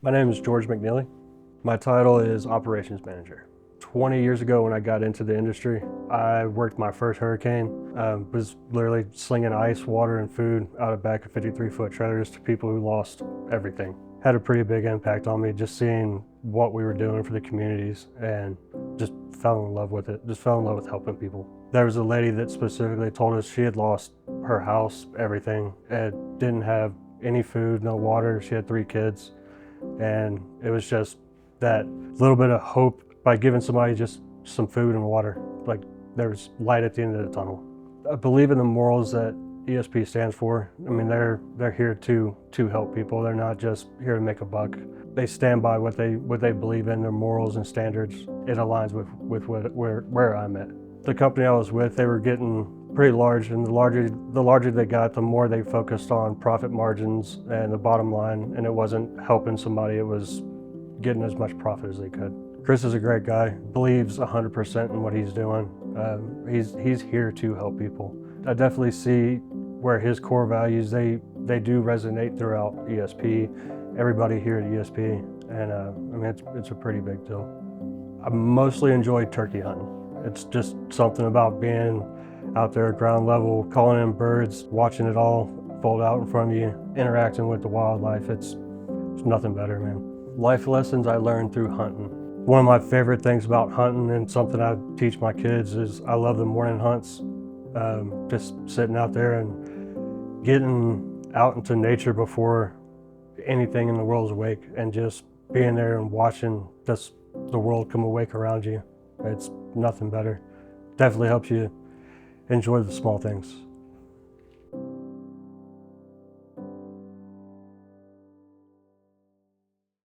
My name is George McNeely. My title is Operations Manager. 20 years ago when I got into the industry, I worked my first hurricane. Was literally slinging ice, water, and food out of back of 53-foot trailers to people who lost everything. Had a pretty big impact on me just seeing what we were doing for the communities, and just fell in love with it. Just fell in love with helping people. There was a lady that specifically told us she had lost her house, everything, and didn't have any food, no water. She had 3 kids. And it was just that little bit of hope by giving somebody just some food and water. Like, there's light at the end of the tunnel. I believe in the morals that ESP stands for. I mean, they're here to help people. They're not just here to make a buck. They stand by what they believe in, their morals and standards. It aligns with where I'm at. The company I was with, they were getting pretty large, and the larger they got, the more they focused on profit margins and the bottom line, and it wasn't helping somebody, it was getting as much profit as they could. Chris is a great guy, believes 100% in what he's doing. He's here to help people. I definitely see where his core values, they do resonate throughout ESP, everybody here at ESP, and I mean, it's a pretty big deal. I mostly enjoy turkey hunting. It's just something about being out there at ground level, calling in birds, watching it all fold out in front of you, interacting with the wildlife. It's nothing better, man. Life lessons I learned through hunting. One of my favorite things about hunting, and something I teach my kids, is I love the morning hunts. Just sitting out there and getting out into nature before anything in the world's awake, and just being there and watching the world come awake around you. It's nothing better. Definitely helps you enjoy the small things.